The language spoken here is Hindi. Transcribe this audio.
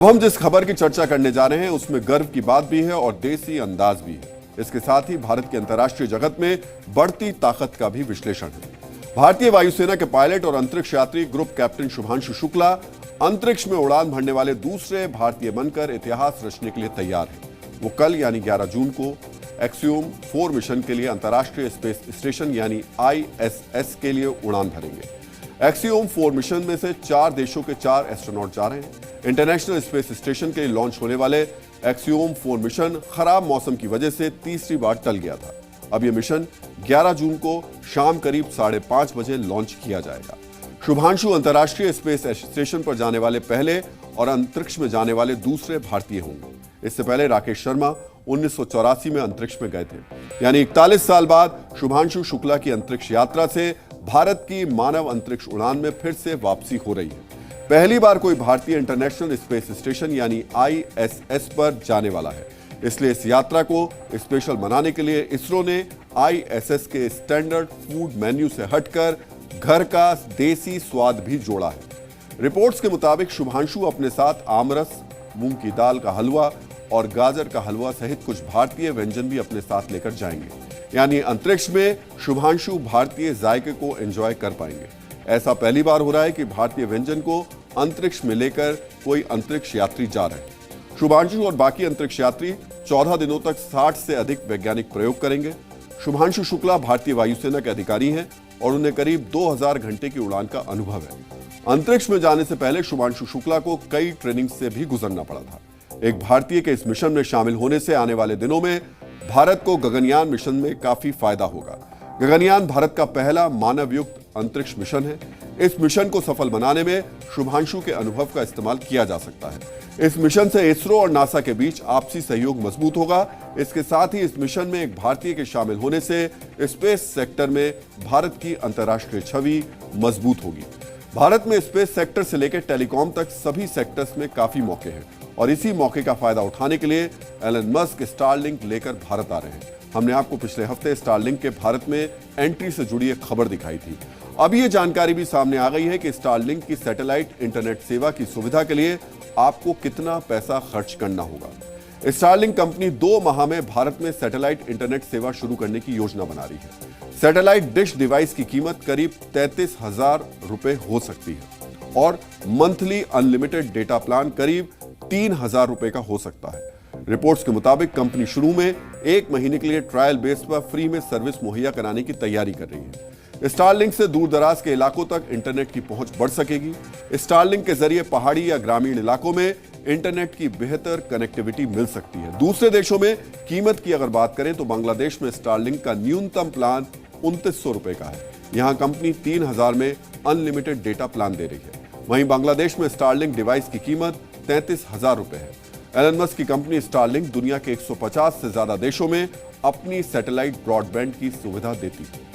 अब हम जिस खबर की चर्चा करने जा रहे हैं उसमें गर्व की बात भी है और देसी अंदाज भी है। इसके साथ ही भारत के अंतर्राष्ट्रीय जगत में बढ़ती ताकत का भी विश्लेषण है। भारतीय वायुसेना के पायलट और अंतरिक्ष यात्री ग्रुप कैप्टन शुभांशु शुक्ला अंतरिक्ष में उड़ान भरने वाले दूसरे भारतीय बनकर इतिहास रचने के लिए तैयार हैं। वो कल यानी 11 जून को एक्सियोम 4 मिशन के लिए अंतर्राष्ट्रीय स्पेस स्टेशन यानी ISS के लिए उड़ान भरेंगे। एक्सियोम 4 मिशन में से 4 देशों के 4 एस्ट्रोनॉट जा रहे हैं। इंटरनेशनल स्पेस स्टेशन के लिए लॉन्च होने वाले एक्सियोम 4 मिशन खराब मौसम की वजह से तीसरी बार टल गया था। अब यह मिशन 11 जून को शाम करीब 5:30 बजे लॉन्च किया जाएगा। शुभांशु अंतर्राष्ट्रीय स्पेस स्टेशन पर जाने वाले पहले और अंतरिक्ष में जाने वाले दूसरे भारतीय होंगे। इससे पहले राकेश शर्मा 1984 में अंतरिक्ष में गए थे। यानी 41 साल बाद शुभांशु शुक्ला की अंतरिक्ष यात्रा से भारत की मानव अंतरिक्ष उड़ान में फिर से वापसी हो रही है। पहली बार कोई भारतीय इंटरनेशनल स्पेस स्टेशन यानी ISS पर जाने वाला है। इसलिए इस यात्रा को स्पेशल बनाने के लिए इसरो ने ISS के स्टैंडर्ड फूड मेन्यू से हटकर घर का देसी स्वाद भी जोड़ा है। रिपोर्ट्स के मुताबिक शुभांशु अपने साथ आमरस, मूंग की दाल का हलवा और गाजर का हलवा सहित कुछ भारतीय व्यंजन भी अपने साथ लेकर जाएंगे। यानी अंतरिक्ष में शुभांशु भारतीय जायके को एंजॉय कर पाएंगे। ऐसा पहली बार हो रहा है कि भारतीय व्यंजन को अंतरिक्ष में लेकर कोई अंतरिक्ष यात्री जा रहे हैं। शुभांशु और बाकी अंतरिक्ष यात्री 14 दिनों तक 60 से अधिक वैज्ञानिक प्रयोग करेंगे। शुभांशु शुक्ला भारतीय वायुसेना के अधिकारी हैं और उन्हें करीब 2000 घंटे की उड़ान का अनुभव है। अंतरिक्ष में जाने से पहले शुभांशु शुक्ला को कई ट्रेनिंग से भी गुजरना पड़ा था। एक भारतीय के इस मिशन में शामिल होने से आने वाले दिनों में भारत को गगनयान मिशन में काफी फायदा होगा। गगनयान भारत का पहला मानव युक्त अंतरिक्ष मिशन है। इस मिशन को सफल बनाने में शुभांशु के अनुभव का इस्तेमाल किया जा सकता है। इस मिशन से इसरो और नासा के बीच आपसी सहयोग मजबूत होगा। इसके साथ ही इस मिशन में एक भारतीय के शामिल होने से स्पेस सेक्टर में भारत की अंतर्राष्ट्रीय छवि मजबूत होगी। भारत में स्पेस सेक्टर से लेकर टेलीकॉम तक सभी सेक्टर्स में काफी मौके हैं और इसी मौके का फायदा उठाने के लिए एलन मस्क स्टारलिंक लेकर भारत आ रहे हैं। हमने आपको पिछले हफ्ते स्टारलिंक के भारत में एंट्री से जुड़ी एक खबर दिखाई थी। अब ये जानकारी भी सामने आ गई है कि स्टारलिंक की सैटेलाइट इंटरनेट सेवा की सुविधा के लिए आपको कितना पैसा खर्च करना होगा। स्टारलिंक कंपनी 2 माह में भारत में सैटेलाइट इंटरनेट सेवा शुरू करने की योजना बना रही है। सैटेलाइट डिश डिवाइस की कीमत करीब 33,000 रुपए हो सकती है और मंथली अनलिमिटेड डेटा प्लान करीब 3,000 रुपए का हो सकता है। रिपोर्ट्स के मुताबिक कंपनी शुरू में 1 महीने के लिए ट्रायल बेस पर फ्री में सर्विस मुहैया कराने की तैयारी कर रही है। स्टारलिंक से दूर दराज के इलाकों तक इंटरनेट की पहुंच बढ़ सकेगी। स्टारलिंक के जरिए पहाड़ी या ग्रामीण इलाकों में इंटरनेट की बेहतर कनेक्टिविटी मिल सकती है। दूसरे देशों में कीमत की अगर बात करें तो बांग्लादेश में स्टारलिंक का न्यूनतम प्लान 2900 रुपए का है। यहां कंपनी 3000 में अनलिमिटेड डेटा प्लान दे रही है। वहीं बांग्लादेश में स्टारलिंक डिवाइस की कीमत 33,000 रुपए है। एलन मस्क की कंपनी स्टारलिंक दुनिया के 150 से ज्यादा देशों में अपनी सैटेलाइट ब्रॉडबैंड की सुविधा देती है।